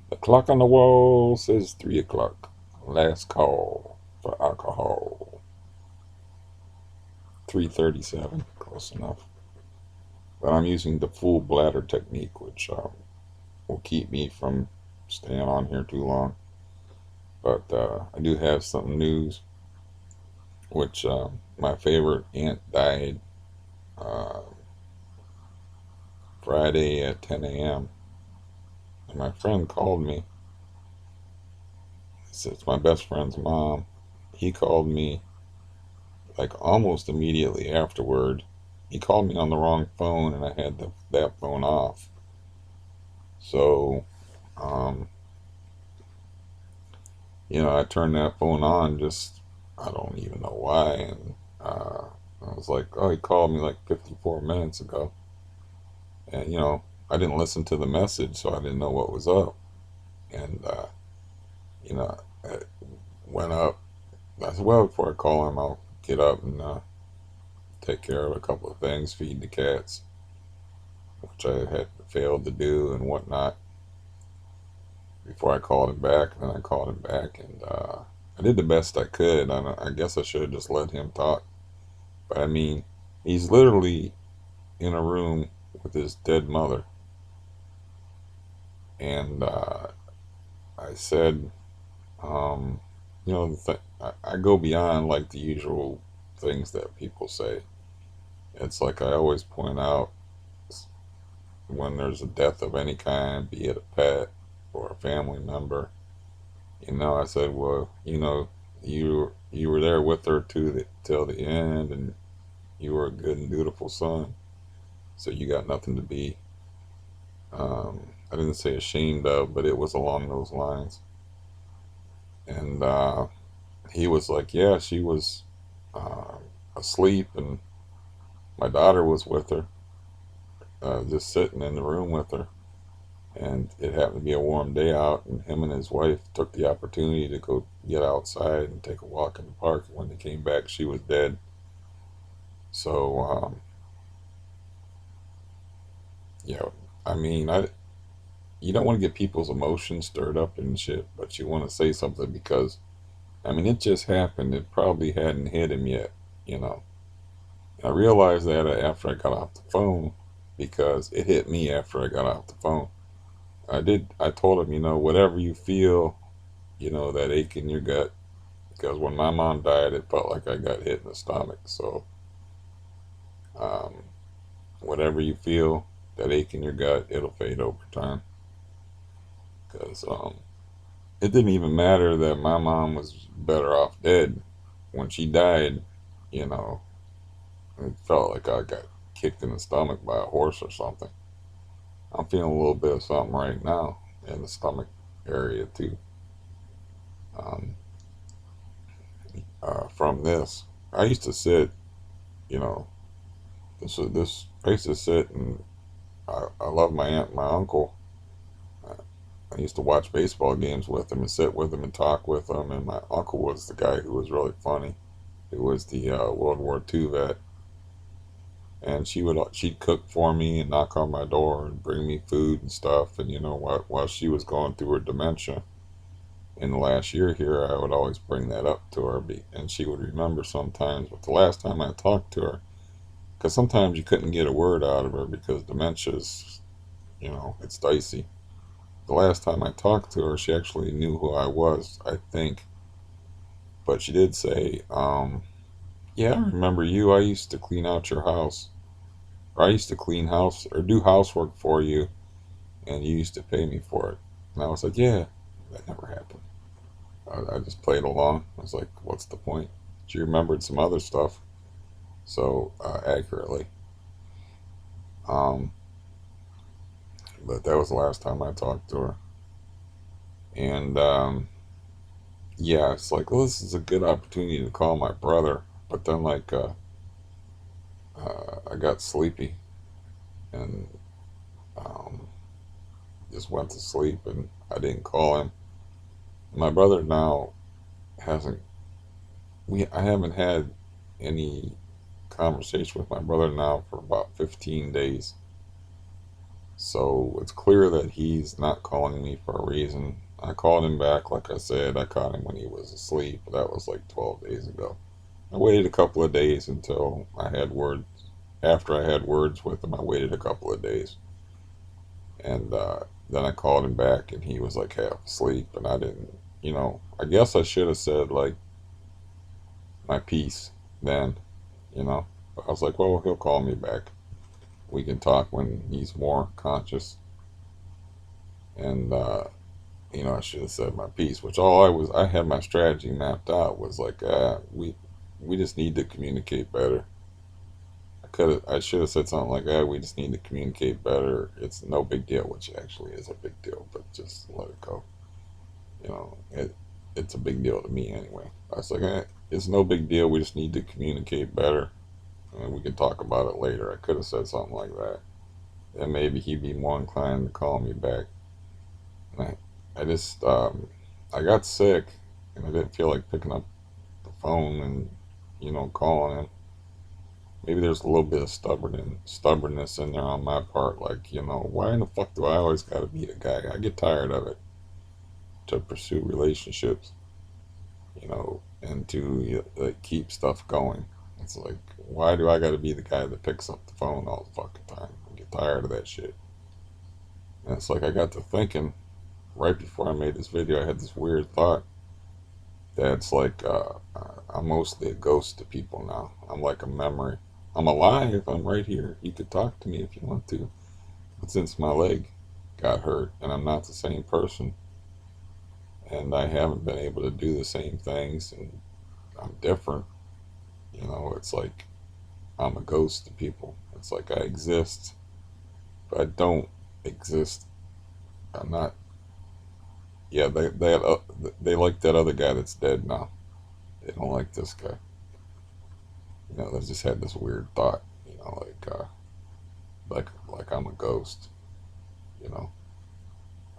The clock on the wall says 3 o'clock. Last call for alcohol. 3:37. Close enough. But I'm using the full bladder technique, which will keep me from staying on here too long. But I do have some news, which my favorite aunt died uh, Friday at 10 a.m. And my friend called me. It's my best friend's mom. He called me like almost immediately afterward. He called me on the wrong phone, and I had that phone off. So, um, I turned that phone on just, I don't even know why. And I was like, oh, he called me like 54 minutes ago. And, I didn't listen to the message, so I didn't know what was up. And, I went up. I said, well, before I call him, I'll get up and take care of a couple of things, feed the cats, which I had failed to do and whatnot before I called him back. And then I called him back, and I did the best I could. I guess I should have just let him talk. But I mean, he's literally in a room with his dead mother. And I said, um, I go beyond like the usual things that people say. It's like I always point out when there's a death of any kind, be it a pet or a family member. I said, well, you were there with her till the end, and you were a good and dutiful son. So you got nothing to be. I didn't say ashamed of, but it was along those lines. And he was like, yeah, she was uh, asleep, and my daughter was with her, just sitting in the room with her. And it happened to be a warm day out, and him and his wife took the opportunity to go get outside and take a walk in the park. And when they came back, she was dead. So, yeah, I mean, you don't want to get people's emotions stirred up and shit, but you want to say something because, I mean, it just happened. It probably hadn't hit him yet, you know. I realized that after I got off the phone because it hit me after I got off the phone. I told him, whatever you feel, that ache in your gut, because when my mom died, it felt like I got hit in the stomach. So, um, whatever you feel, that ache in your gut, it'll fade over time. Because it didn't even matter that my mom was better off dead. When she died, you know, it felt like I got kicked in the stomach by a horse or something. I'm feeling a little bit of something right now in the stomach area too. Um, from this, I used to sit, you know, this. I used to sit and I love my aunt, and my uncle. I used to watch baseball games with them and sit with them and talk with them. And my uncle was the guy who was really funny. Who was the World War II vet, and she'd cook for me and knock on my door and bring me food and stuff. And while she was going through her dementia in the last year here, I would always bring that up to her, and she would remember sometimes. But the last time I talked to her, because sometimes you couldn't get a word out of her because dementia's, it's dicey. The last time I talked to her, she actually knew who I was, I think. But she did say, yeah, I remember you. I used to clean out your house. Or I used to clean house or do housework for you, and you used to pay me for it. And I was like, yeah, that never happened. I just played along. I was like, what's the point? She remembered some other stuff so accurately. Um, but that was the last time I talked to her. And yeah, it's like, well, this is a good opportunity to call my brother. But then, like, I got sleepy and um, just went to sleep, and I didn't call him. My brother now hasn't. I haven't had any conversation with my brother now for about 15 days. So it's clear that he's not calling me for a reason. I called him back, like I said. I caught him when he was asleep. That was like 12 days ago. I waited a couple of days until I had words. After I had words with him, I waited a couple of days. And then I called him back, and he was like half asleep. And I didn't, I guess I should have said, like, my piece then, you know. But I was like, well, he'll call me back. We can talk when he's more conscious. And I should have said my piece, which I had my strategy mapped out was like, we just need to communicate better. I should have said something like, we just need to communicate better. It's no big deal, which actually is a big deal, but just let it go. It's a big deal to me anyway. I was like, it's no big deal. We just need to communicate better, and we can talk about it later. I could have said something like that, and maybe he'd be more inclined to call me back. And I just, I got sick, and I didn't feel like picking up the phone and, calling him. Maybe there's a little bit of stubbornness in there on my part. Like, why in the fuck do I always got to be the guy? I get tired of it to pursue relationships, and to like keep stuff going. It's like, why do I got to be the guy that picks up the phone all the fucking time? I get tired of that shit. And it's like I got to thinking right before I made this video. I had this weird thought that it's like I'm mostly a ghost to people now. I'm like a memory. I'm alive. I'm right here. You could talk to me if you want to. But since my leg got hurt and I'm not the same person, and I haven't been able to do the same things, and I'm different, it's like I'm a ghost to people. It's like I exist, but I don't exist. I'm not. Yeah, they like that other guy that's dead now. They don't like this guy. They just had this weird thought. Like I'm a ghost. You know,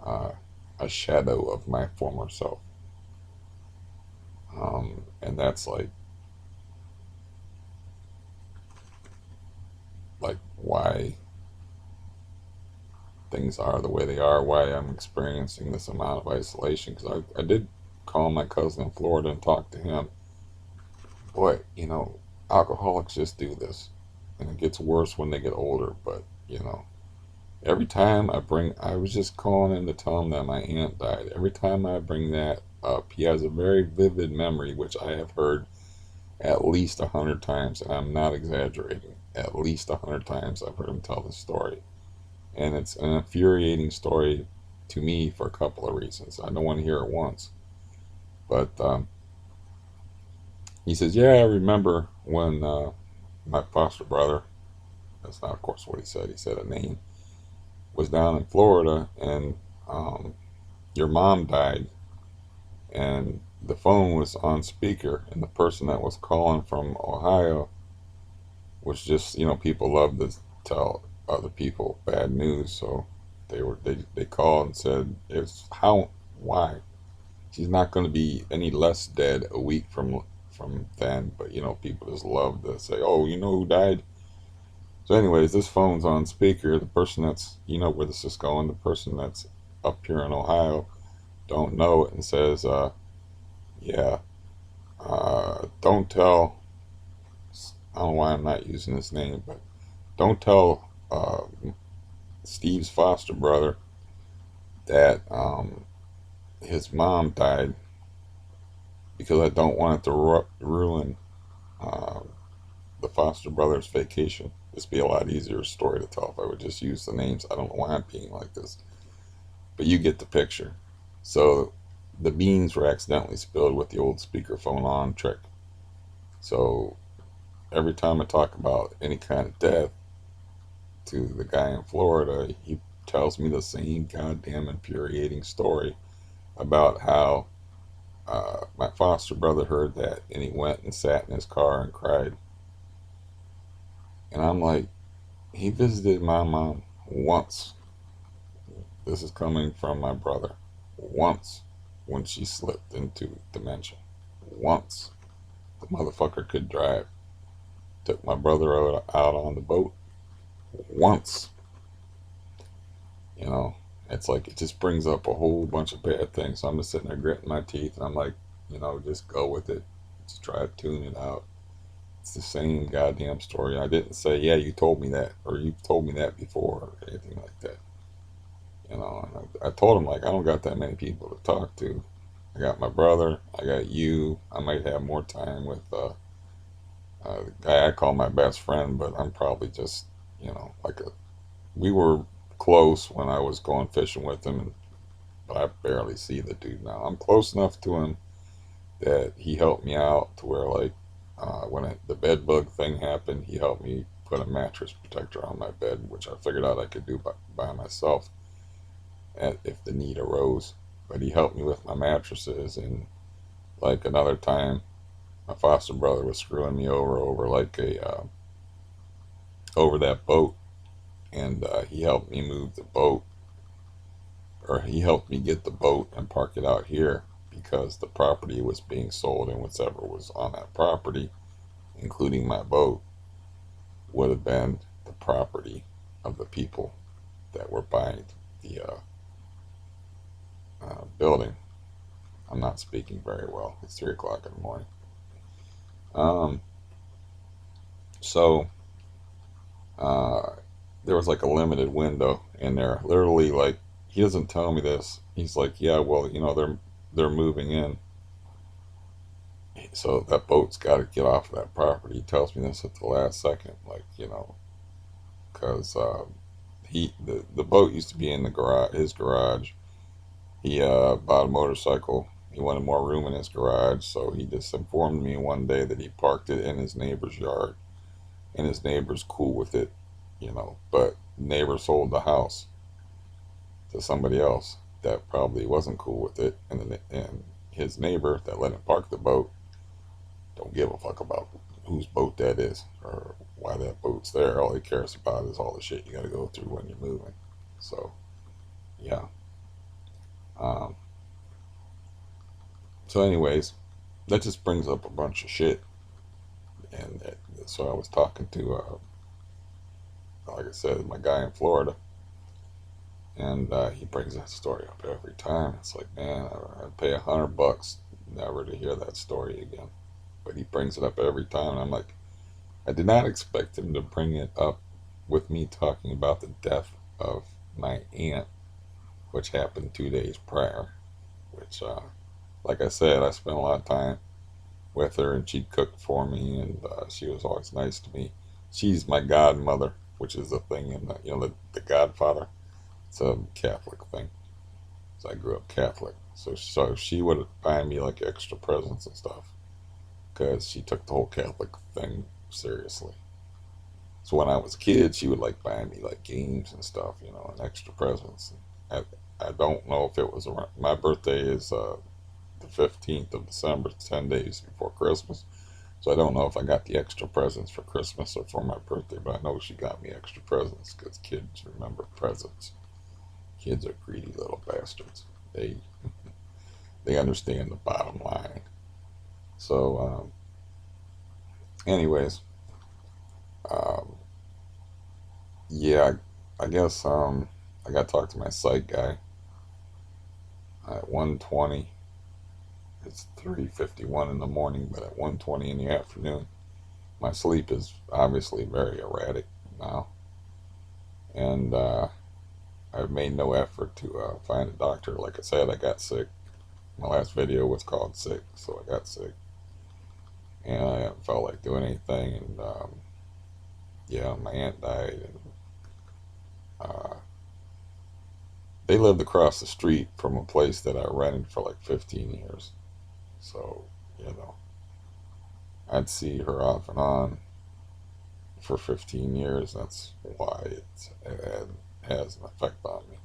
uh, a shadow of my former self. And that's like why things are the way they are. Why I'm experiencing this amount of isolation. Because I did call my cousin in Florida and talk to him. Boy, alcoholics just do this, and it gets worse when they get older. But every time I was just calling him to tell him that my aunt died. Every time I bring that up, he has a very vivid memory, which I have heard at least 100 times, and I'm not exaggerating. At least 100 times I've heard him tell this story, and it's an infuriating story to me for a couple of reasons. I don't want to hear it once, but he says, "Yeah, I remember when my foster brother." That's not, of course, what he said. He said a name. Was down in Florida, and your mom died, and the phone was on speaker, and the person that was calling from Ohio was just, people love to tell other people bad news, so they called and said it's how why she's not going to be any less dead a week from then, but people just love to say, oh, you know who died. So anyways, this phone's on speaker. The person that's, where this is going, the person that's up here in Ohio don't know it, and says, yeah, don't tell, I don't know why I'm not using his name, but don't tell Steve's foster brother that his mom died, because I don't want it to ruin uh, the foster brother's vacation. This would be a lot easier story to tell if I would just use the names. I don't know why I'm being like this, but you get the picture. So the beans were accidentally spilled with the old speakerphone on trick. So every time I talk about any kind of death to the guy in Florida, he tells me the same goddamn infuriating story about how my foster brother heard that, and he went and sat in his car and cried. And I'm like, he visited my mom once. This is coming from my brother. Once, when she slipped into dementia. Once. The motherfucker could drive. Took my brother out on the boat. Once. You know, it's like it just brings up a whole bunch of bad things. So I'm just sitting there gritting my teeth, and I'm like, just go with it. Just try to tune it out. It's the same goddamn story. I didn't say, yeah, you told me that, or you told me that before, or anything like that. And I told him, like, I don't got that many people to talk to. I got my brother, I got you. I might have more time with the guy I call my best friend, but I'm probably just, like we were close when I was going fishing with him, but I barely see the dude now. I'm close enough to him that he helped me out to where, like, when the bed bug thing happened, he helped me put a mattress protector on my bed, which I figured out I could do by myself if the need arose. But he helped me with my mattresses, and like another time, my foster brother was screwing me over like a over that boat, and he helped me move the boat, or he helped me get the boat and park it out here because the property was being sold, and whatever was on that property, including my boat, would have been the property of the people that were buying the building. I'm not speaking very well. It's 3 o'clock in the morning. Um, so uh, there was like a limited window in there. Literally, like he doesn't tell me this. He's like, yeah, well, they're moving in, so that boat's got to get off of that property. He tells me this at the last second, like because the boat used to be in the garage, his garage. He bought a motorcycle. He wanted more room in his garage, so he just informed me one day that he parked it in his neighbor's yard, and his neighbor's cool with it, But neighbor sold the house to somebody else that probably wasn't cool with it, and his neighbor that let him park the boat don't give a fuck about whose boat that is or why that boat's there. All he cares about is all the shit you got to go through when you're moving. So yeah. Um, so anyways, that just brings up a bunch of shit, and so I was talking to, like I said, my guy in Florida, and he brings that story up every time. It's like, man, I'd pay $100 never to hear that story again. But he brings it up every time, and I'm like, I did not expect him to bring it up with me talking about the death of my aunt, which happened 2 days prior. Which, like I said, I spent a lot of time with her, and she'd cook for me, and she was always nice to me. She's my godmother, which is a thing in the Godfather. It's a Catholic thing. So I grew up Catholic. So she would buy me like extra presents and stuff because she took the whole Catholic thing seriously. So when I was a kid, she would like buy me like games and stuff, and extra presents. I don't know if it was around. My birthday is the 15th of December, 10 days before Christmas. So I don't know if I got the extra presents for Christmas or for my birthday, but I know she got me extra presents because kids remember presents. Kids are greedy little bastards. They understand the bottom line. So, anyways, um, yeah, I guess I got to talk to my psych guy at 1:20. It's 3:51 in the morning, but at 1:20 in the afternoon, my sleep is obviously very erratic now, and I've made no effort to find a doctor. Like I said, I got sick. My last video was called Sick, so I got sick, and I haven't felt like doing anything. And yeah, my aunt died, and uh, they lived across the street from a place that I rented for like 15 years. So, you know, I'd see her off and on for 15 years. That's why it has an effect on me.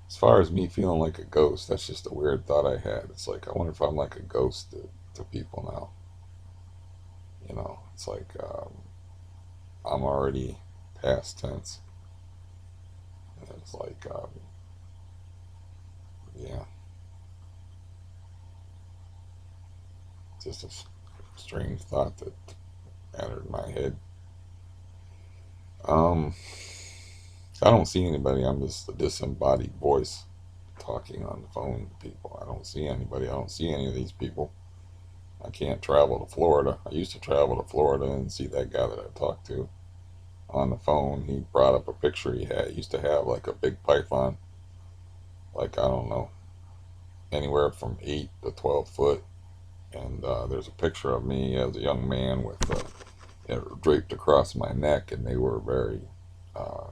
As far as me feeling like a ghost, that's just a weird thought I had. It's like, I wonder if I'm like a ghost to people now. It's like I'm already past tense. And it's like, yeah, just a strange thought that entered my head. Um, I don't see anybody. I'm just a disembodied voice talking on the phone to people. I don't see anybody. I don't see any of these people. I can't travel to Florida. I used to travel to Florida and see that guy that I talked to on the phone. He brought up a picture he had. He used to have like a big python, like I don't know, anywhere from 8 to 12 foot. And there's a picture of me as a young man with it draped across my neck, and they were very. Uh,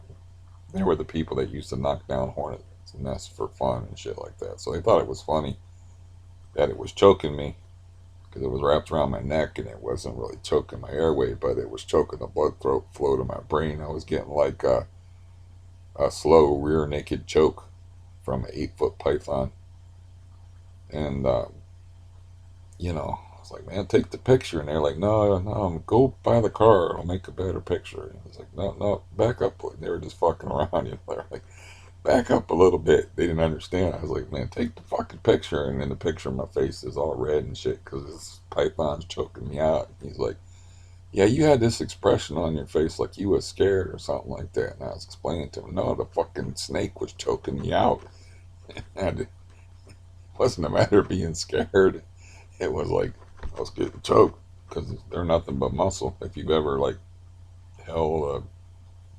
they were the people that used to knock down hornets' nests for fun and shit like that. So they thought it was funny that it was choking me because it was wrapped around my neck and it wasn't really choking my airway, but it was choking the blood throat flow to my brain. I was getting like a slow rear naked choke from an 8 foot python. And, I was like, man, take the picture. And they're like, no, no, go by the car. It'll make a better picture. And I was like, no, no, back up. They were just fucking around. They're like, back up a little bit. They didn't understand. I was like, man, take the fucking picture. And then the picture of my face is all red and shit because this python's choking me out. And he's like, yeah, you had this expression on your face like you was scared or something like that. And I was explaining to him, no, the fucking snake was choking me out. And it wasn't a matter of being scared. It was like I was getting choked because they're nothing but muscle. If you've ever like held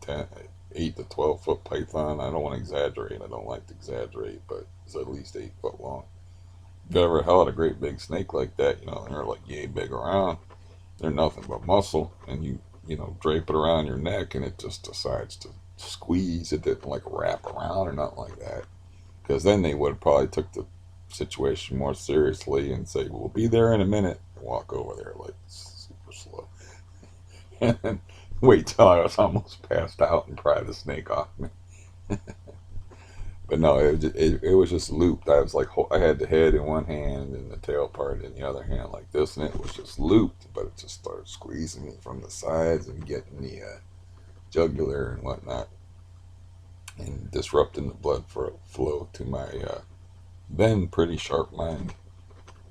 a 8 to 12 foot python, I don't want to exaggerate. I don't like to exaggerate, but it's at least 8 foot long. If you've ever held a great big snake like that, they're like yay big around. They're nothing but muscle, and you drape it around your neck, and it just decides to squeeze. It didn't like wrap around or nothing like that, because then they would have probably took the situation more seriously and say, "We'll be there in a minute," and walk over there like super slow, and wait till I was almost passed out and pry the snake off me. But no, it was just looped. I was like, I had the head in one hand and the tail part in the other hand like this, and it was just looped. But it just started squeezing me from the sides and getting the jugular and whatnot, and disrupting the blood flow to my then pretty sharp mind.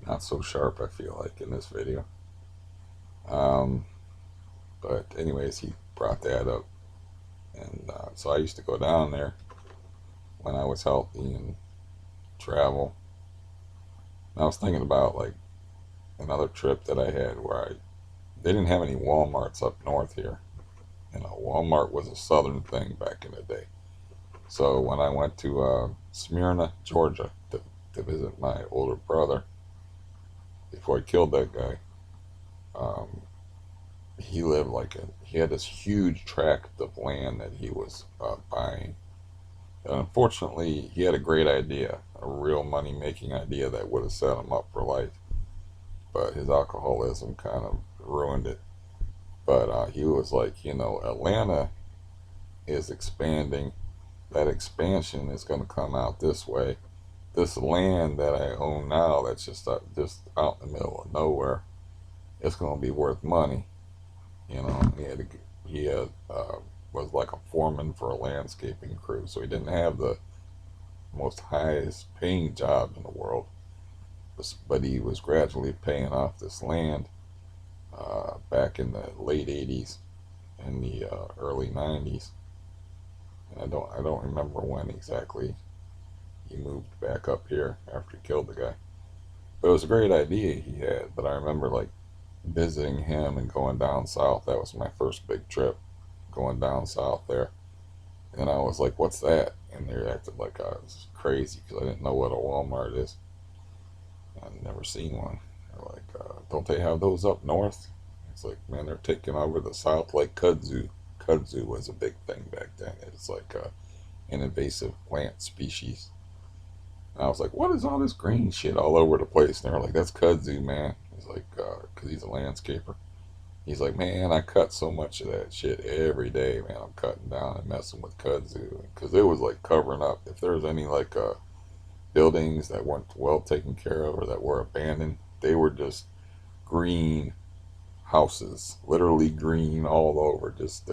Not so sharp, I feel like, in this video. Um, but anyways, he brought that up, and so I used to go down there when I was healthy and travel. And I was thinking about like another trip that I had where they didn't have any Walmarts up north here. Walmart was a southern thing back in the day. So when I went to Smyrna, Georgia, to visit my older brother before I killed that guy, um, he lived he had this huge tract of land that he was buying. And unfortunately, he had a great idea, a real money making idea that would have set him up for life. But his alcoholism kind of ruined it. But he was like, Atlanta is expanding. That expansion is going to come out this way. This land that I own now, that's just out in the middle of nowhere, it's going to be worth money. He was like a foreman for a landscaping crew, so he didn't have the most highest paying job in the world, but he was gradually paying off this land back in the late '80s and the early '90s. And I don't remember when exactly he moved back up here after he killed the guy. But it was a great idea he had. But I remember like visiting him and going down south. That was my first big trip, going down south there. And I was like, "What's that?" And they acted like I was crazy because I didn't know what a Walmart is. I'd never seen one. They're like, "Don't they have those up north?" It's like, man, they're taking over the south like kudzu. Kudzu was a big thing back then. It's like an invasive plant species. And I was like, what is all this green shit all over the place? And they were like, that's kudzu, man. He's like, because he's a landscaper. He's like, man, I cut so much of that shit every day, man. I'm cutting down and messing with kudzu. Because it was like covering up. If there was any like buildings that weren't well taken care of or that were abandoned, they were just green houses. Literally green all over. It just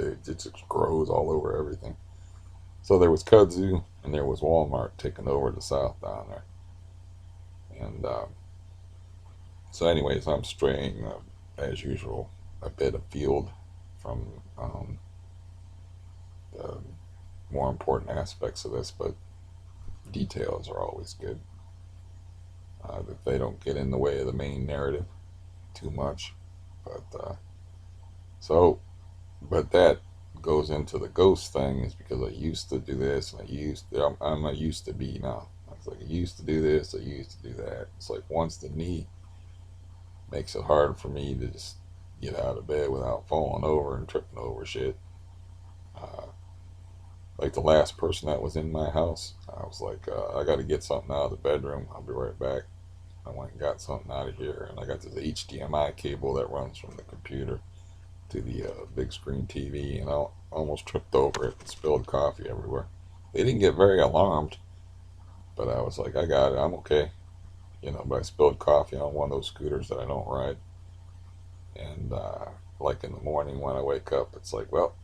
grows all over everything. So there was kudzu and there was Walmart taking over the south down there. And so, anyways, I'm straying as usual a bit afield from the more important aspects of this, but details are always good. That they don't get in the way of the main narrative too much. But so, but that goes into the ghost thing is because I used to do this and I'm a used to be now. It's like I used to do this, I used to do that. It's like once the knee makes it hard for me to just get out of bed without falling over and tripping over shit. Uh, like the last person that was in my house, I was like, I got to get something out of the bedroom. I'll be right back. I went and got something out of here, and I got this HDMI cable that runs from the computer to the big screen TV, and I almost tripped over it and spilled coffee everywhere. They didn't get very alarmed, but I was like, I got it, I'm okay. But I spilled coffee on one of those scooters that I don't ride, and like in the morning when I wake up, it's like, well,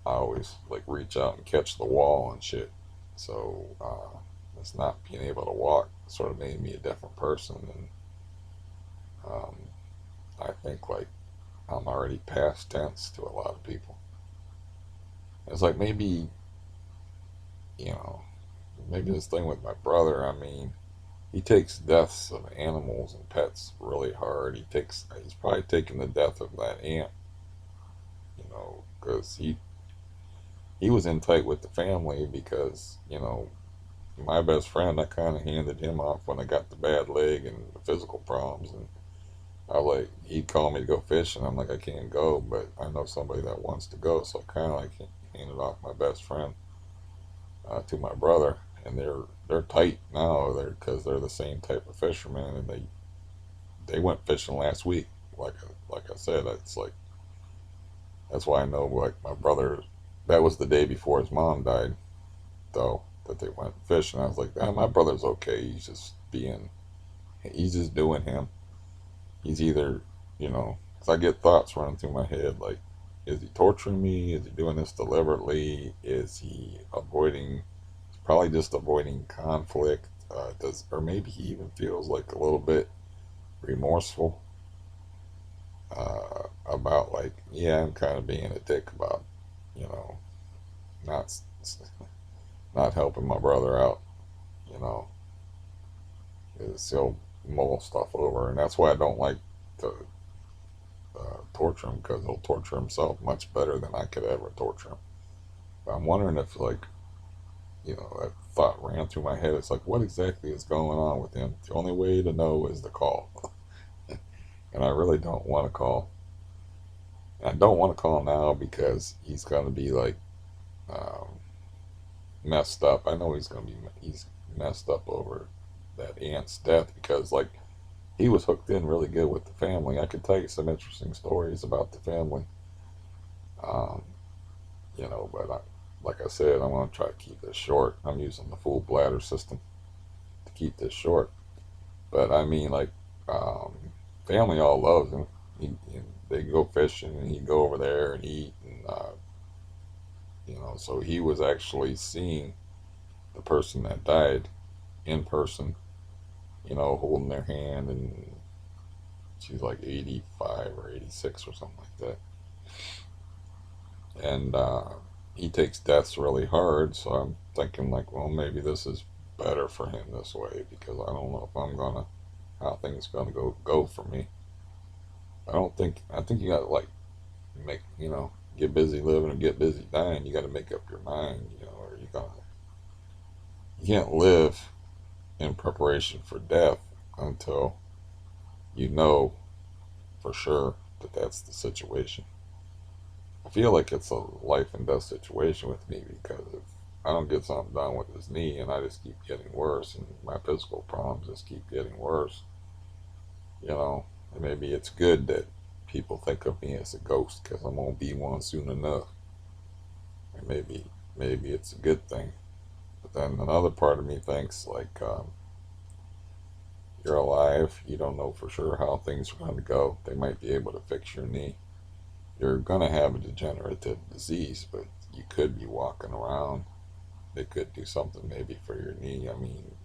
I always like reach out and catch the wall and shit. So it's not being able to walk sort of made me a different person, and um, I think like I'm already past tense to a lot of people. It's like you know, maybe this thing with my brother. I mean, he takes deaths of animals and pets really hard. He's probably taken the death of that ant, because he was in tight with the family because my best friend, I kind of handed him off when I got the bad leg and the physical problems, and I was like, he'd call me to go fishing. I'm like, I can't go, but I know somebody that wants to go, so I kind of like handed off my best friend to my brother, and they're tight now. They're the same type of fishermen, and they went fishing last week. Like I said, it's like that's why I know like my brother. That was the day before his mom died, though, that they went fishing. I was like, my brother's okay. He's just doing him. He's either, 'cause I get thoughts running through my head like, is he torturing me? Is he doing this deliberately? Is he avoiding? He's probably just avoiding conflict. Or maybe he even feels like a little bit remorseful about like, yeah, I'm kind of being a dick about, you know, not not helping my brother out. You know, is he'll mull stuff over, and that's why I don't like to torture him because he'll torture himself much better than I could ever torture him. But I'm wondering if like that thought ran through my head. It's like, what exactly is going on with him? The only way to know is to call, and I really don't want to call. And I don't want to call now because he's gonna be like um, messed up. I know he's messed up over that aunt's death because like he was hooked in really good with the family. I could tell you some interesting stories about the family. Um, but like I said, I'm gonna try to keep this short. I'm using the full bladder system to keep this short. But I mean, like, um, family all loves him. They go fishing and he'd go over there and eat, and so he was actually seeing the person that died in person, holding their hand, and she's like 85 or 86 or something like that. And he takes deaths really hard, so I'm thinking like, well, maybe this is better for him this way because I don't know if I'm gonna how things gonna go for me. I think you gotta like make get busy living or get busy dying. You gotta make up your mind, or you can't live in preparation for death until you know for sure that that's the situation. I feel like it's a life and death situation with me because if I don't get something done with his knee and I just keep getting worse and my physical problems just keep getting worse, and maybe it's good that people think of me as a ghost because I'm gonna be one soon enough. And maybe it's a good thing. But then another part of me thinks like you're alive, you don't know for sure how things are going to go. They might be able to fix your knee. You're going to have a degenerative disease, but you could be walking around. They could do something maybe for your knee. I mean,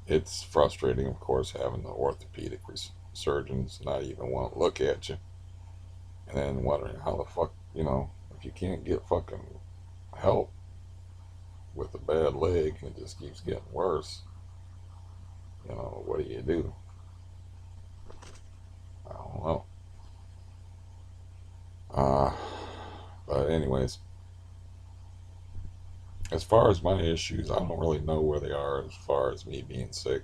it's frustrating, of course, having the orthopedic surgeons not even want to look at you, and then wondering how the fuck, if you can't get fucking help, with a bad leg and it just keeps getting worse, what do you do? I don't know. Uh, but anyways, as far as my issues, I don't really know where they are as far as me being sick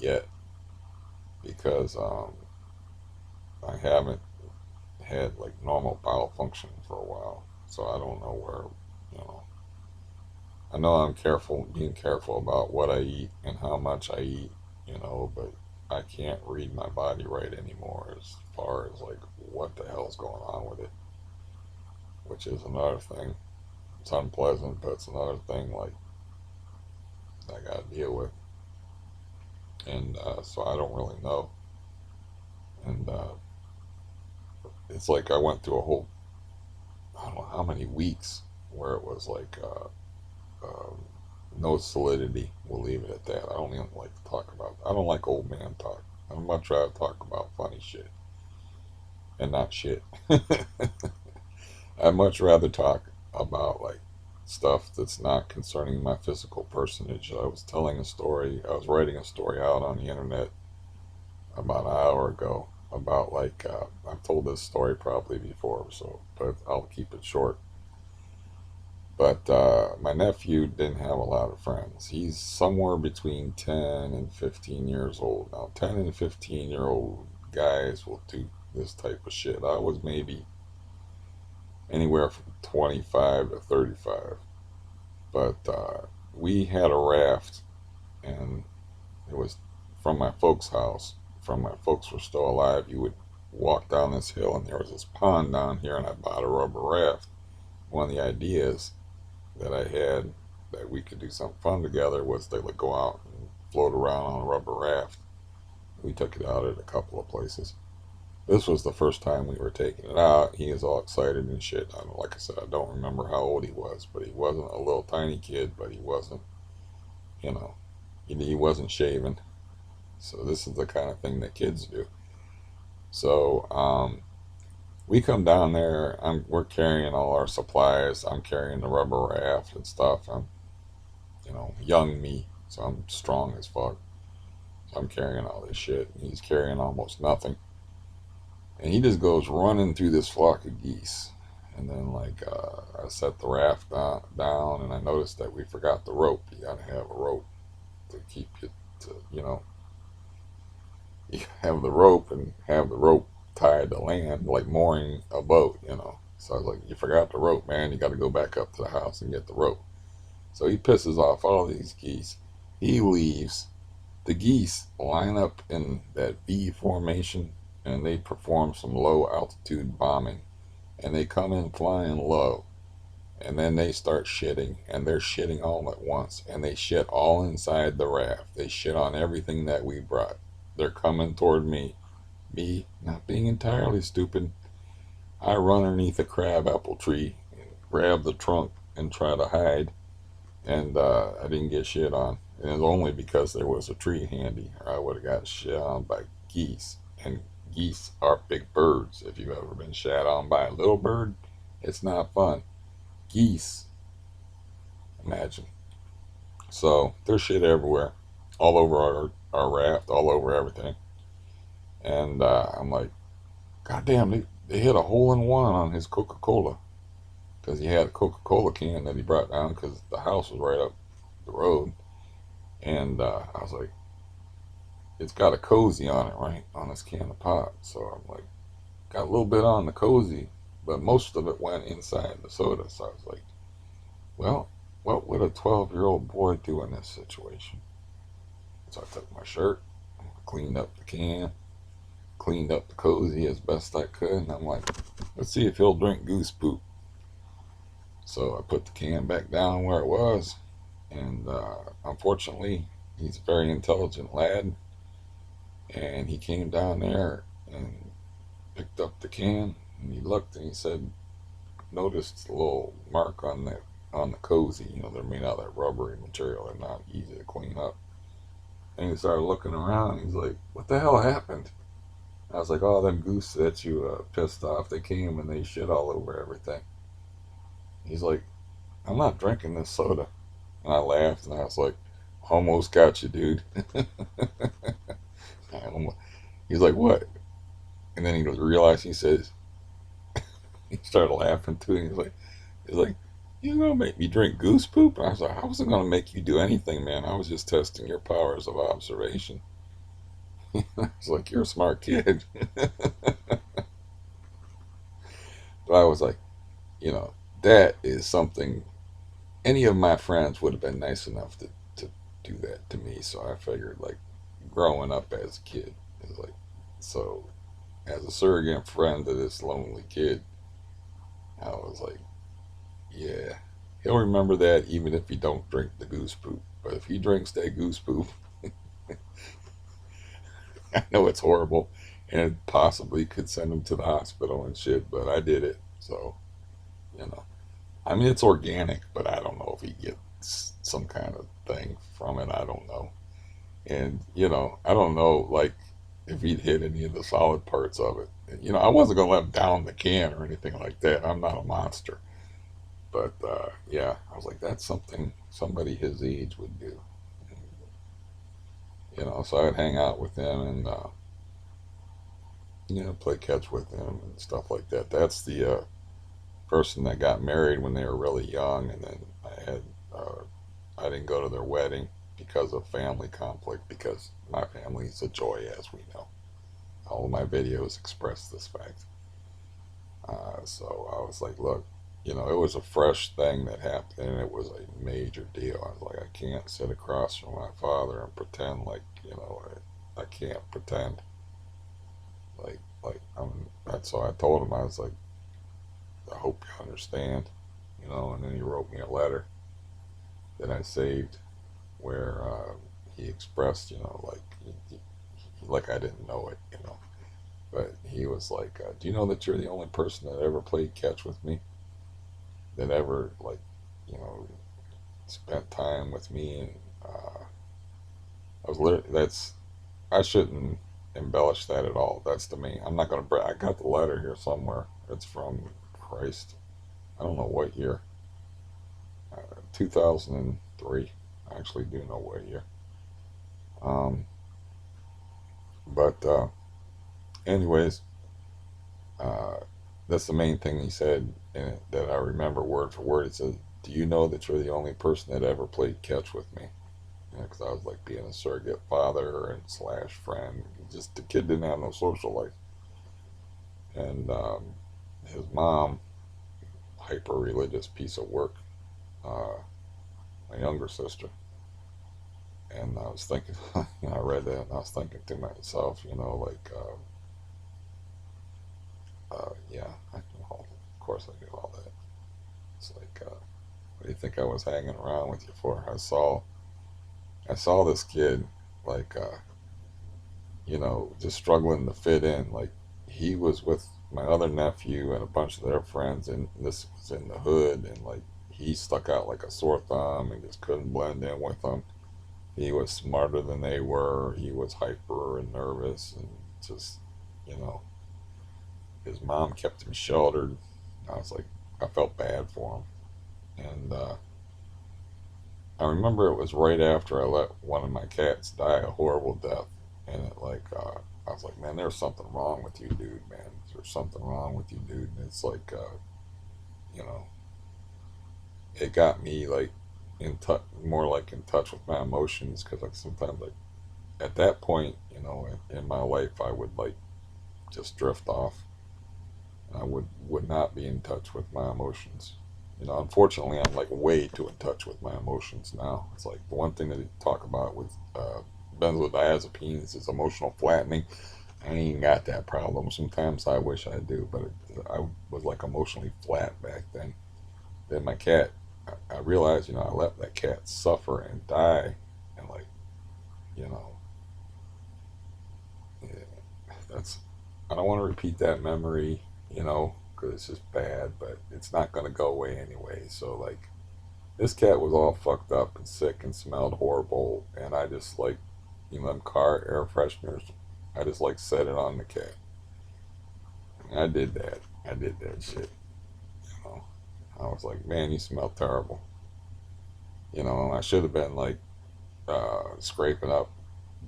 yet because I haven't had like normal bowel function for a while, so I don't know where. You know, I know I'm being careful about what I eat and how much I eat. But I can't read my body right anymore as far as like what the hell's going on with it, which is another thing. It's unpleasant, but it's another thing like I got to deal with, and so I don't really know. And it's like I went through a whole I don't know how many weeks where it was like um, no solidity. We'll leave it at that. I don't even like to talk about. I don't like old man talk. I'd much rather talk about funny shit and not shit. I'd much rather talk about like stuff that's not concerning my physical personage. I was telling a story. I was writing a story out on the internet about an hour ago about like I've told this story probably before, so but I'll keep it short. But my nephew didn't have a lot of friends. He's somewhere between 10 and 15 years old. Now, 10 and 15-year-old guys will do this type of shit. I was maybe anywhere from 25 to 35. But we had a raft, and it was from my folks' house. From my folks were still alive. You would walk down this hill, and there was this pond down here, and I bought a rubber raft. One of the ideas that I had that we could do something fun together was they would go out and float around on a rubber raft. We took it out at a couple of places. This was the first time we were taking it out. He is all excited and shit. Like I said, I don't remember how old he was, but he wasn't a little tiny kid, but he wasn't, you know, he wasn't shaven. So this is the kind of thing that kids do. So we come down there. We're carrying all our supplies. I'm carrying the rubber raft and stuff. I'm young me, so I'm strong as fuck. So I'm carrying all this shit. And he's carrying almost nothing. And he just goes running through this flock of geese. And then, like, I set the raft down, and I noticed that we forgot the rope. You gotta have a rope to keep you to, you have the rope and have the rope tied to land, like mooring a boat. So I was like, you forgot the rope, man. You got to go back up to the house and get the rope. So he pisses off all these geese. He leaves. The geese line up in that V formation and they perform some low altitude bombing. And they come in flying low. And then they start shitting. And they're shitting all at once. And they shit all inside the raft. They shit on everything that we brought. They're coming toward me. Me, not being entirely stupid, I run underneath a crab apple tree and grab the trunk and try to hide and I didn't get shit on. And it was only because there was a tree handy, or I would have got shit on by geese. And geese are big birds. If you've ever been shot on by a little bird, it's not fun. Geese, imagine. So there's shit everywhere, all over our raft, all over everything. And I'm like, God damn, they hit a hole in one on his Coca Cola. Because he had a Coca Cola can that he brought down because the house was right up the road. And I was like, it's got a cozy on it, right? On this can of pop. So I'm like, got a little bit on the cozy, but most of it went inside the soda. So I was like, well, what would a 12-year-old boy do in this situation? So I took my shirt, cleaned up the can, cleaned up the cozy as best I could, and I'm like, let's see if he'll drink goose poop. So I put the can back down where it was, and unfortunately, he's a very intelligent lad, and he came down there and picked up the can, and he looked and he said, noticed the little mark on the cozy. They're made out of that rubbery material. They're not easy to clean up. And he started looking around. He's like, "What the hell happened?" I was like, "Oh, them goose that you pissed off. They came and they shit all over everything." He's like, "I'm not drinking this soda." And I laughed and I was like, almost got you, dude. He's like, what? And then he realized, he says, he started laughing too. And he's like, you gonna make me drink goose poop? And I was like, I wasn't gonna make you do anything, man. I was just testing your powers of observation. I was like, you're a smart kid. But I was like, you know, that is something any of my friends would have been nice enough to do that to me. So I figured, like, growing up as a kid is like, so as a surrogate friend to this lonely kid, I was like, yeah, he'll remember that even if he don't drink the goose poop. But if he drinks that goose poop, I know it's horrible and it possibly could send him to the hospital and shit, but I did it. So, you know, I mean, it's organic, but I don't know if he gets some kind of thing from it. I don't know. And, you know, I don't know, like, if he'd hit any of the solid parts of it. You know, I wasn't going to let him down the can or anything like that. I'm not a monster. But, yeah, I was like, that's something somebody his age would do. You know, so I'd hang out with him and, you know, play catch with him and stuff like that. That's the person that got married when they were really young. And then uh, I didn't go to their wedding because of family conflict, because my family is a joy, as we know. All of my videos express this fact. So I was like, look, you know, it was a fresh thing that happened, and it was a major deal. I was like, I can't sit across from my father and pretend like, you know, I can't pretend like I'm. That's so I told him, I was like, I hope you understand, you know. And then he wrote me a letter that I saved where he expressed, you know, like like I didn't know it, you know. But he was like, "Do you know that you're the only person that ever played catch with me? That ever, like, you know, spent time with me?" And I was literally, that's, I shouldn't embellish that at all. That's to me. I'm not gonna. I got the letter here somewhere. It's from Christ. I don't know what year. 2003. I actually do know what year. Um, but anyways, uh, that's the main thing he said in it that I remember word for word. It said, "Do you know that you're the only person that ever played catch with me?" Because I was like being a surrogate father and slash friend. Just the kid didn't have no social life, and his mom, hyper religious piece of work. Uh, my younger sister, and I was thinking, you know, I read that and I was thinking to myself, you know, like, yeah, of course I knew all that. It's like, what do you think I was hanging around with you for? I saw this kid, like, you know, just struggling to fit in. Like, he was with my other nephew and a bunch of their friends, and this was in the hood, and like, he stuck out like a sore thumb and just couldn't blend in with them. He was smarter than they were. He was hyper and nervous, and just, you know, his mom kept him sheltered. I was like, I felt bad for him. And I remember it was right after I let one of my cats die a horrible death. And it, like, I was like, man, there's something wrong with you, dude, man. There's something wrong with you, dude. And it's like, you know, it got me like in touch, more like in touch with my emotions, because like sometimes, like, at that point, you know, in my life, I would like just drift off. I would not be in touch with my emotions. You know, unfortunately, I'm like way too in touch with my emotions now. It's like the one thing that they talk about with benzodiazepines is emotional flattening. I ain't got that problem. Sometimes I wish I do, but I was like emotionally flat back then. Then my cat, I realized, you know, I let that cat suffer and die, and like, you know, yeah, that's, I don't want to repeat that memory, you know, because it's just bad, but it's not going to go away anyway. So, like, this cat was all fucked up and sick and smelled horrible, and I just, like, you know, them car air fresheners, I just, like, set it on the cat. And I did that. I did that shit, you know. I was like, man, you smell terrible. And I should have been like scraping up,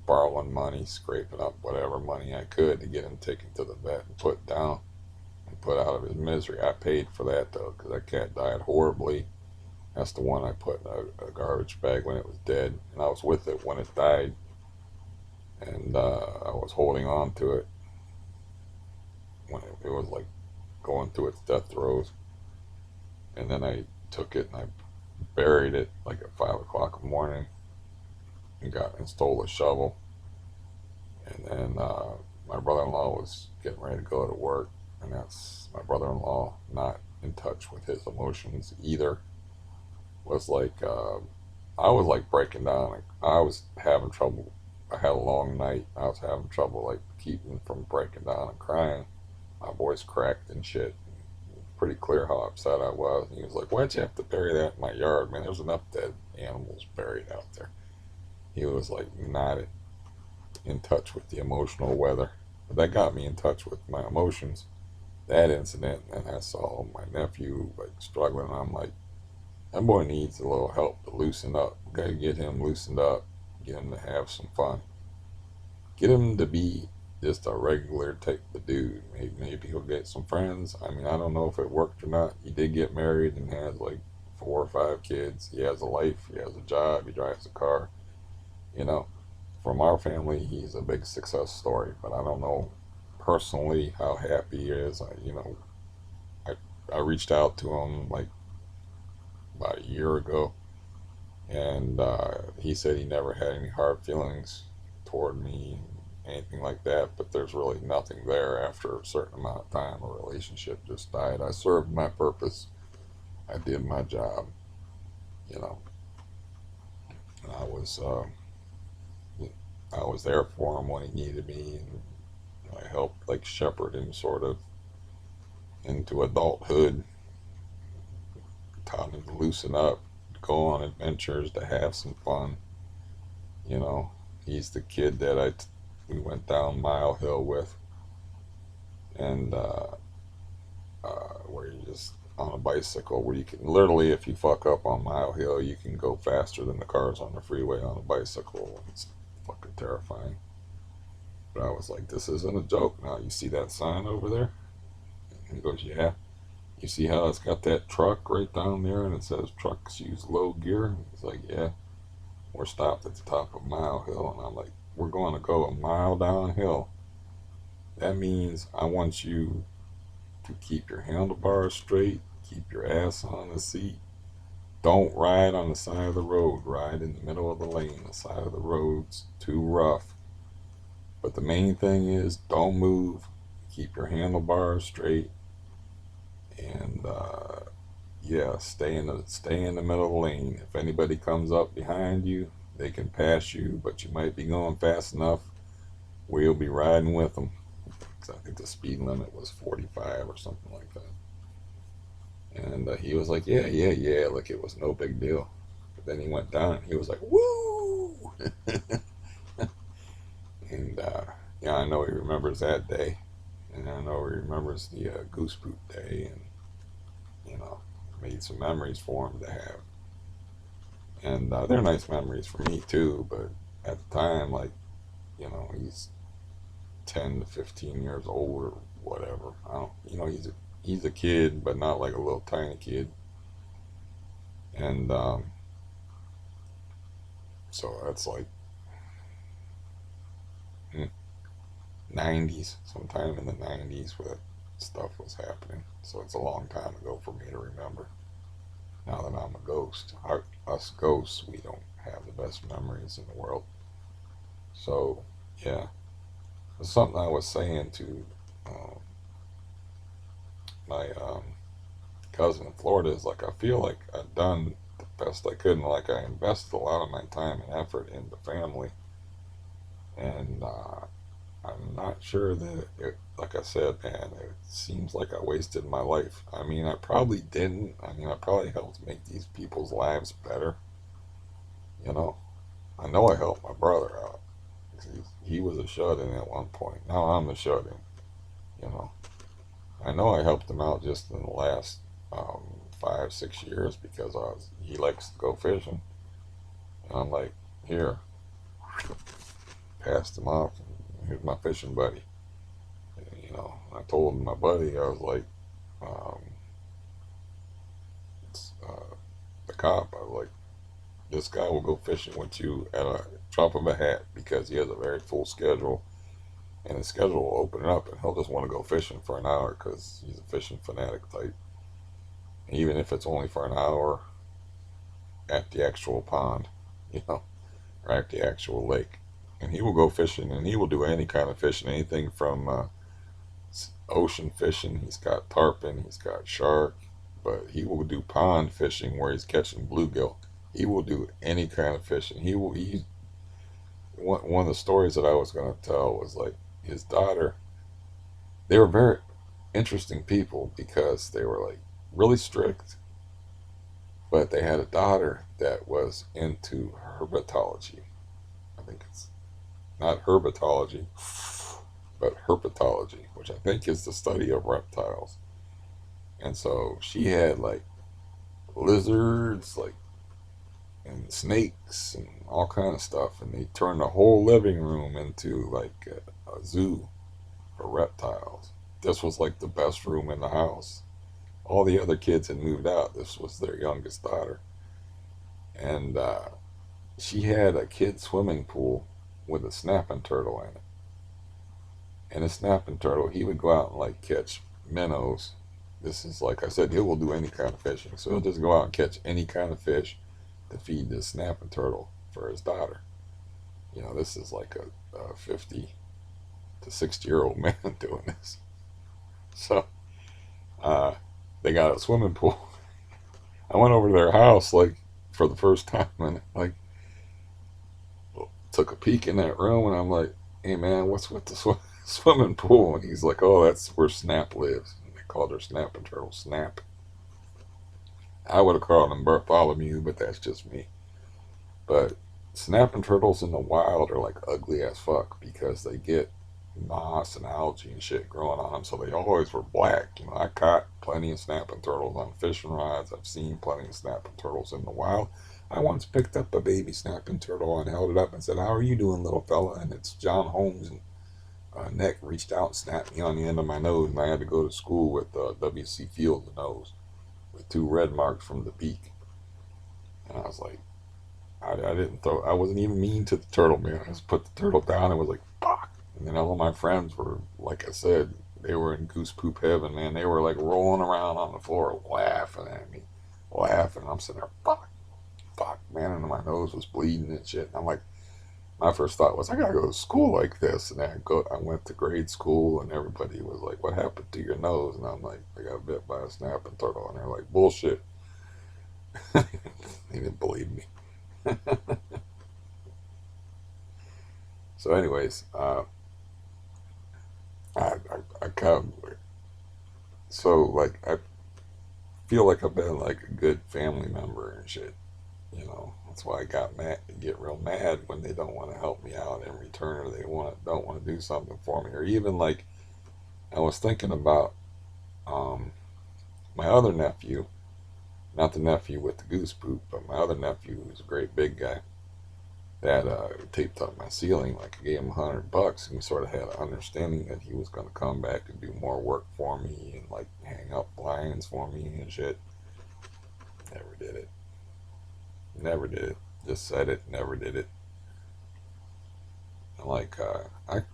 borrowing money, scraping up whatever money I could to get him taken to the vet and put down and put out of his misery. I paid for that though, because that cat died horribly. That's the one I put in a garbage bag when it was dead, and I was with it when it died, and I was holding on to it when it was like going through its death throes, and then I took it and I buried it like at 5 o'clock in the morning and got and stole a shovel, and then my brother-in-law was getting ready to go to work, and that's my brother-in-law not in touch with his emotions either. Was like I was like breaking down. Like, I was having trouble. I had a long night. I was having trouble like keeping from breaking down and crying. My voice cracked and shit. Pretty clear how upset I was. And he was like, "Why'd you have to bury that in my yard, man? There's enough dead animals buried out there." He was like not in touch with the emotional weather. But that got me in touch with my emotions. That incident, and I saw my nephew like struggling. I'm like, that boy needs a little help to loosen up. We gotta get him loosened up, get him to have some fun, get him to be just a regular type of dude. Maybe he'll get some friends. I mean, I don't know if it worked or not. He did get married and has like 4 or 5 kids. He has a life. He has a job. He drives a car. You know, from our family, he's a big success story. But I don't know personally how happy he is. I I reached out to him like about a year ago, and he said he never had any hard feelings toward me, anything like that. But there's really nothing there after a certain amount of time. A relationship just died. I served my purpose. I did my job. You know, and I was there for him when he needed me, and I helped like shepherd him sort of into adulthood. Taught him to loosen up, to go on adventures, to have some fun. You know, he's the kid that we went down Mile Hill with, and where you just on a bicycle, where you can literally, if you fuck up on Mile Hill, you can go faster than the cars on the freeway on a bicycle. It's fucking terrifying. But I was like, this isn't a joke. Now you see that sign over there? And he goes, yeah. You see how it's got that truck right down there, and it says trucks use low gear? He's like, yeah. We're stopped at the top of Mile Hill, and I'm like, we're going to go a mile downhill. That means I want you to keep your handlebars straight, keep your ass on the seat. Don't ride on the side of the road. Ride in the middle of the lane. The side of the road's too rough. But the main thing is don't move. Keep your handlebars straight, and yeah, stay in the middle of the lane. If anybody comes up behind you, they can pass you, but you might be going fast enough. We'll be riding with them. 'Cause I think the speed limit was 45 or something like that. And he was like, yeah, yeah, yeah, like it was no big deal. But then he went down and he was like, woo! And yeah, I know he remembers that day. And I know he remembers the Goose Poop day, and, you know, made some memories for him to have. And they're nice memories for me too, but at the time, like, he's 10 to 15 years old or whatever. I don't, he's a kid, but not like a little tiny kid. And so that's like 90s, sometime in the 90s where that stuff was happening. So it's a long time ago for me to remember. Now that I'm a ghost, us ghosts, we don't have the best memories in the world. So, yeah, it's something I was saying to um, my cousin in Florida is like, I feel like I've done the best I could, and like I invested a lot of my time and effort into family, and I'm not sure that like I said, man, it seems like I wasted my life. I mean, I probably didn't. I mean, I probably helped make these people's lives better. You know, I know I helped my brother out. He was a shut-in at one point. Now I'm the shut-in. You know, I know I helped him out just in the last 5, 6 years because he likes to go fishing. And I'm like, here, passed him off. Here's my fishing buddy. I told my buddy, I was like, um, it's, the cop, I was like, this guy will go fishing with you at a drop of a hat because he has a very full schedule, and his schedule will open up, and he'll just want to go fishing for an hour because he's a fishing fanatic type. Even if it's only for an hour at the actual pond, you know, or at the actual lake. And he will go fishing, and he will do any kind of fishing, anything from ocean fishing. He's got tarpon, he's got shark, but he will do pond fishing where he's catching bluegill. He will do any kind of fishing. He one of the stories that I was going to tell was like his daughter. They were very interesting people because they were like really strict, but they had a daughter that was into herpetology. I think it's not herpetology, but herpetology, which I think is the study of reptiles. And so she had like lizards, like and snakes and all kind of stuff, and they turned the whole living room into like a zoo for reptiles. This was like the best room in the house. All the other kids had moved out. This was their youngest daughter, and she had a kid swimming pool with a snapping turtle in it. And a snapping turtle, he would go out and like catch minnows. This is like I said, he will do any kind of fishing. So he'll just go out and catch any kind of fish to feed this snapping turtle for his daughter. This is like a 50 to 60-year-old man doing this. So uh, they got a swimming pool. I went over to their house like for the first time and like took a peek in that room and I'm like, hey man, what's with the swimming pool? And he's like, oh, that's where Snap lives. And they called her snapping turtle Snap. I would have called him Bartholomew, but that's just me. But snapping turtles in the wild are like ugly as fuck because they get moss and algae and shit growing on them, so they always were black. I caught plenty of snapping turtles on fishing rods. I've seen plenty of snapping turtles in the wild. I once picked up a baby snapping turtle and held it up and said, how are you doing, little fella? And it's John Holmes, and neck reached out and snapped me on the end of my nose, and I had to go to school with W.C. Fields' nose with two red marks from the beak. And I was like, I didn't throw. I wasn't even mean to the turtle, man. I just put the turtle down and was like, fuck. And then all of my friends were, like I said, they were in goose poop heaven, man. They were like rolling around on the floor, laughing at me, laughing. I'm sitting there, fuck, man. And my nose was bleeding and shit. And I'm like, my first thought was, I gotta go to school like this. And I went to grade school, and everybody was like, what happened to your nose? And I'm like, I got bit by a snapping turtle. And they're like, bullshit. They didn't believe me. So, anyways, I kind of like I feel like I've been like a good family member and shit. That's why I get real mad when they don't want to help me out in return, or they don't want to do something for me, or even like I was thinking about my other nephew, not the nephew with the goose poop, but my other nephew who's a great big guy that taped up my ceiling. Like I gave him $100, and we sort of had an understanding that he was going to come back and do more work for me and like hang up blinds for me and shit. Never did it. Never did it. Just said it. Never did it. And like I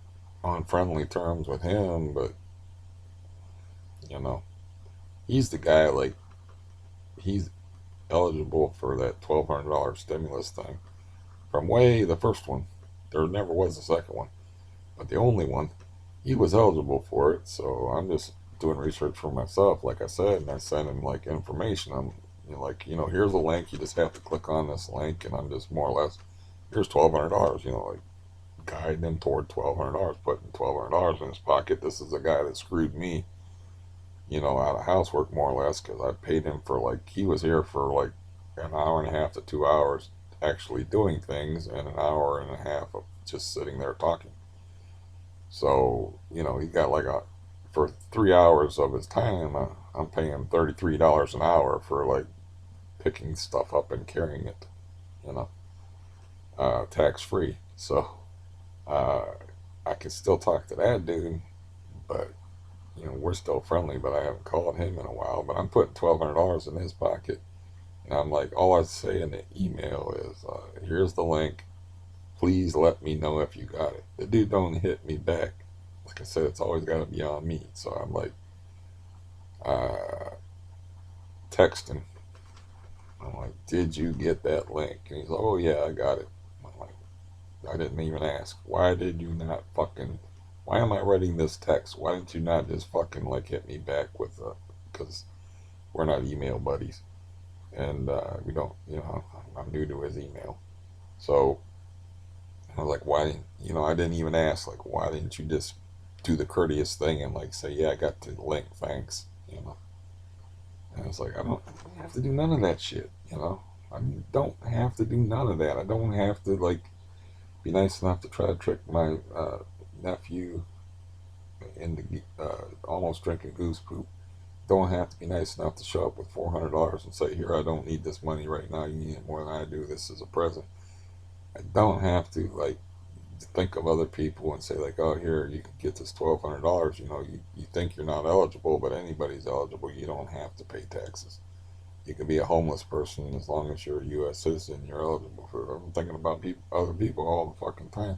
on friendly terms with him, but you know he's the guy. Like he's eligible for that $1,200 stimulus thing from way the first one. There never was a second one. But the only one, he was eligible for it. So I'm just doing research for myself, like I said, and I sent him like information. I'm here's a link. You just have to click on this link, and I'm just more or less, here's $1,200. Like guiding him toward $1,200, putting $1,200 in his pocket. This is a guy that screwed me, out of housework more or less because I paid him for like he was here for like an hour and a half to 2 hours actually doing things, and an hour and a half of just sitting there talking. So, he got like for 3 hours of his time, I'm paying $33 an hour for like picking stuff up and carrying it, you know. tax free. So uh, I can still talk to that dude, but we're still friendly. But I haven't called him in a while. But I'm putting $1,200 in his pocket, and I'm like, all I say in the email is, "Here's the link. Please let me know if you got it." The dude don't hit me back. Like I said, it's always got to be on me. So I'm like, uh, texting. I'm like, "Did you get that link?" And he's like, "Oh yeah, I got it." I'm like, I didn't even ask. Why did you not fucking? Why am I writing this text? Why didn't you not just fucking like hit me back with because we're not email buddies, and we don't. I'm new to his email, so I was like, why didn't I didn't even ask. Like, why didn't you just do the courteous thing and like say, yeah, I got the link, thanks. And I was like, I don't have to do none of that shit. I don't have to do none of that. I don't have to like be nice enough to try to trick my nephew into almost drinking goose poop. Don't have to be nice enough to show up with $400 and say, here, I don't need this money right now. You need it more than I do. This is a present. I don't have to like think of other people and say like, oh, here, you can get this $1,200. You think you're not eligible, but anybody's eligible. You don't have to pay taxes. You can be a homeless person as long as you're a U.S. citizen. You're eligible for it. I'm thinking about other people all the fucking time.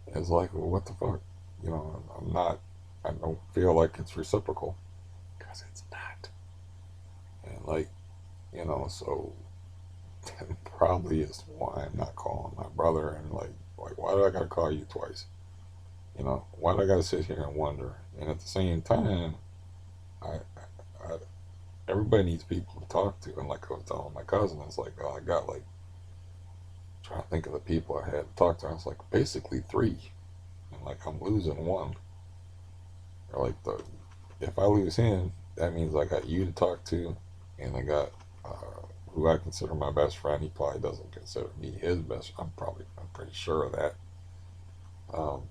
It's like, well, what the fuck? I'm not. I don't feel like it's reciprocal because it's not. And like, so that probably is why I'm not calling my brother and like, why do I gotta call you twice? Why do I gotta sit here and wonder? And at the same time, I everybody needs people to talk to. And like I was telling my cousin, it's like, oh, I got like trying to think of the people I had to talk to. I was like, basically three, and like I'm losing one. Or like if I lose him, that means I got you to talk to, and I got who I consider my best friend. He probably doesn't consider me his best. I'm pretty sure of that. Um,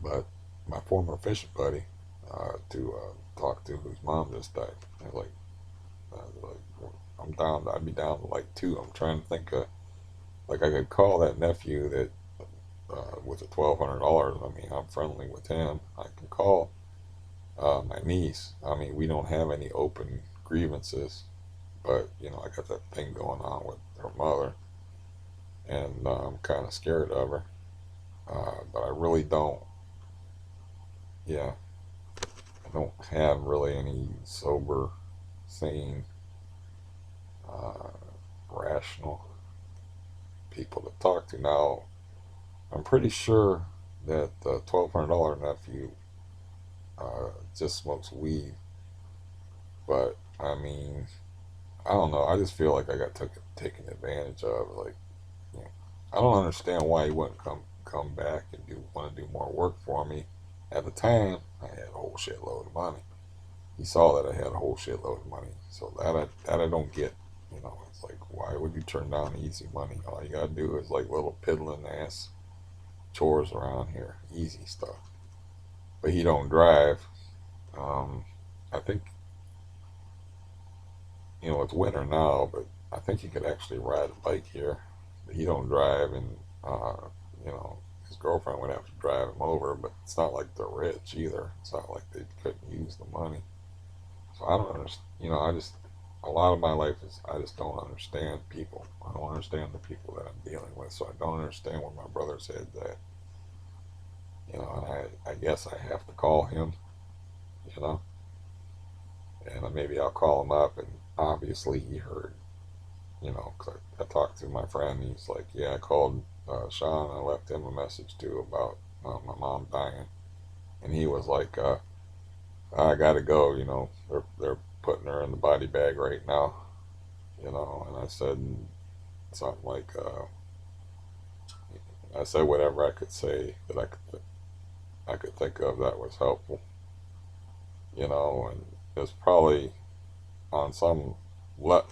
but my former fishing buddy to talk to, whose mom just died. I was like, I'm down. I'd be down to like two. I'm trying to think of like I could call that nephew that with the $1,200. I mean, I'm friendly with him. I can call my niece. I mean, we don't have any open grievances, but I got that thing going on with her mother, and I'm kind of scared of her. But I really don't. Yeah, I don't have really any sober, sane, uh, rational people to talk to. Now, I'm pretty sure that the $1,200 nephew just smokes weed, but I mean, I don't know. I just feel like I got taken advantage of. Like, you know, I don't understand why he wouldn't come back and want to do more work for me. At the time, I had a whole shitload of money. He saw that I had a whole shitload of money, so that I don't get. It's like, why would you turn down easy money? All you gotta do is like little piddling ass chores around here, easy stuff. But he don't drive. Um, I think it's winter now, but I think he could actually ride a bike here. But he don't drive, and you know, his girlfriend would have to drive him over. But it's not like they're rich either. It's not like they couldn't use the money. So I don't understand. I just a lot of my life is I just don't understand people. I don't understand the people that I'm dealing with. So I don't understand where my brother said that. And I guess I have to call him. You know, and maybe I'll call him up, and obviously he heard. Cause I talked to my friend. He's like, yeah, I called Sean. I left him a message too about my mom dying, and he was like, I gotta go. They're putting her in the body bag right now. And I said something like, I said whatever I could say that I could think of that was helpful. And it's probably on some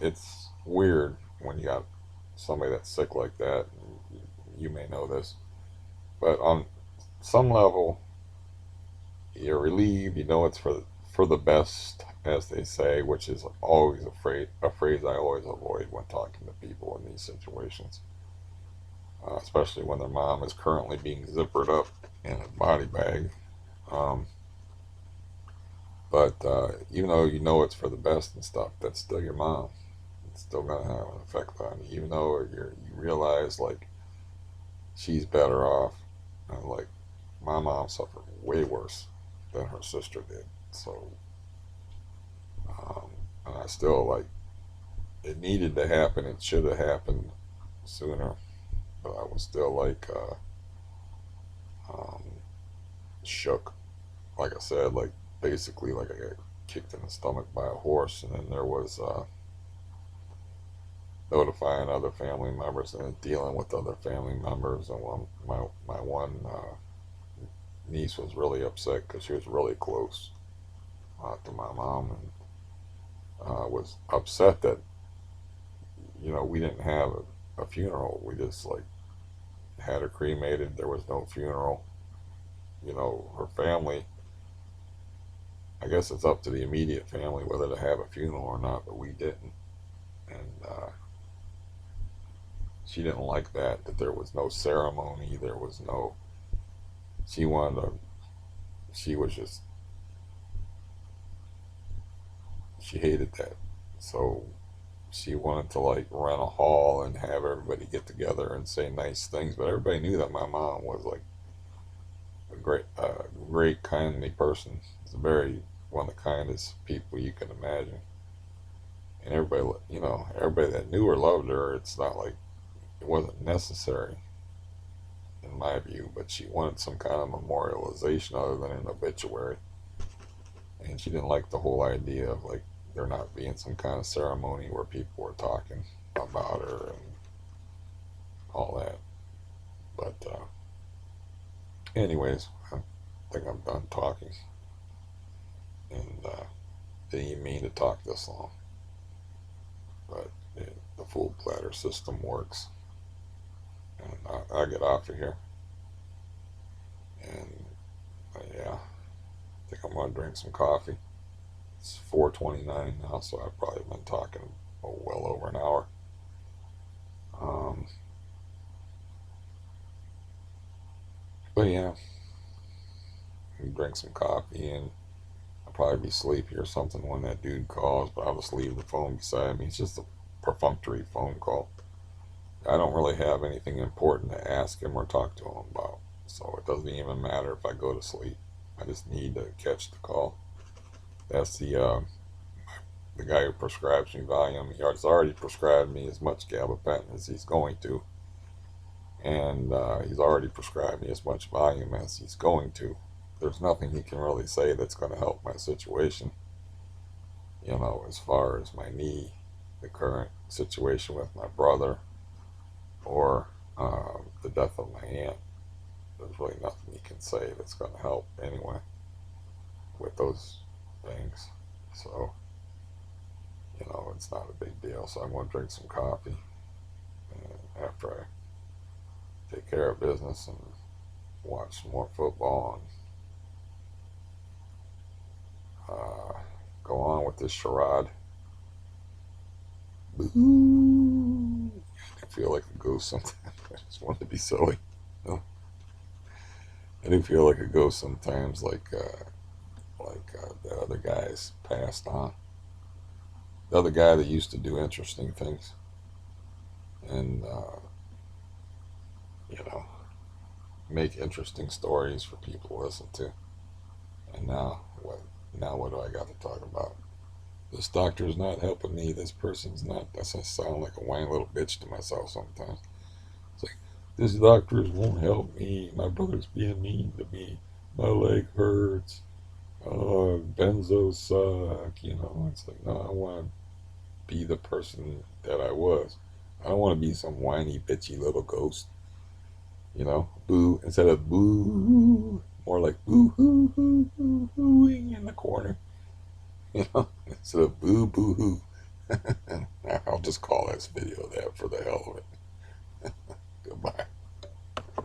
it's weird when you got somebody that's sick like that. You may know this, but on some level, you're relieved. It's for the best, as they say, which is always a phrase I always avoid when talking to people in these situations. especially when their mom is currently being zippered up in a body bag. Um, but even though you know it's for the best and stuff, that's still your mom. It's still gonna have an effect on you, even though you realize like she's better off. Like my mom suffered way worse than her sister did. So, and I still like it needed to happen. It should have happened sooner, but I was still like um, shook. Like I said, like basically like I got kicked in the stomach by a horse, and then there was notifying other family members and dealing with other family members. And my one niece was really upset because she was really close to my mom, and was upset that we didn't have a funeral. We just like had her cremated. There was no funeral. Her family. I guess it's up to the immediate family whether to have a funeral or not, but we didn't, and she didn't like that. That there was no ceremony. There was no. She wanted to. She was just. She hated that. So she wanted to like rent a hall and have everybody get together and say nice things, but everybody knew that my mom was like a great, kindly person. It's a very one of the kindest people you can imagine, and everybody that knew her loved her. It's not like it wasn't necessary in my view, but she wanted some kind of memorialization other than an obituary, and she didn't like the whole idea of like there not being some kind of ceremony where people were talking about her and all that. But anyways, I think I'm done talking, and didn't even mean to talk this long, but the full bladder system works, and I'll get off of here. And yeah, I think I'm gonna drink some coffee. It's 4:29 now, so I've probably been talking well over an hour. Um, but yeah, drink some coffee, and I'll probably be sleepy or something when that dude calls. But I'll just leave the phone beside me. It's just a perfunctory phone call. I don't really have anything important to ask him or talk to him about, so it doesn't even matter if I go to sleep. I just need to catch the call. That's the guy who prescribes me Valium. He has already prescribed me as much gabapentin as he's going to, and he's already prescribed me as much Valium as he's going to. There's nothing he can really say that's going to help my situation, as far as my knee, the current situation with my brother, or the death of my aunt. There's really nothing he can say that's going to help anyway with those things. So, it's not a big deal. So I'm going to drink some coffee, and after I take care of business and watch some more football and go on with this charade. Boo! I feel like a ghost sometimes. I just want to be silly. I do feel like a ghost sometimes, like the other guys passed on. The other guy that used to do interesting things, and you know, make interesting stories for people to listen to. And now what? Now what do I got to talk about? This doctor's not helping me. This person's not. That's I sound like a whiny little bitch to myself sometimes. It's like this doctor won't help me. My brother's being mean to me. My leg hurts. Oh, benzos suck. It's like no, I want to be the person that I was. I don't want to be some whiny, bitchy little ghost. Boo instead of boo, more like boo hoo hoo hoo hooing in the corner. Instead of boo boo hoo. I'll just call this video that for the hell of it. Goodbye.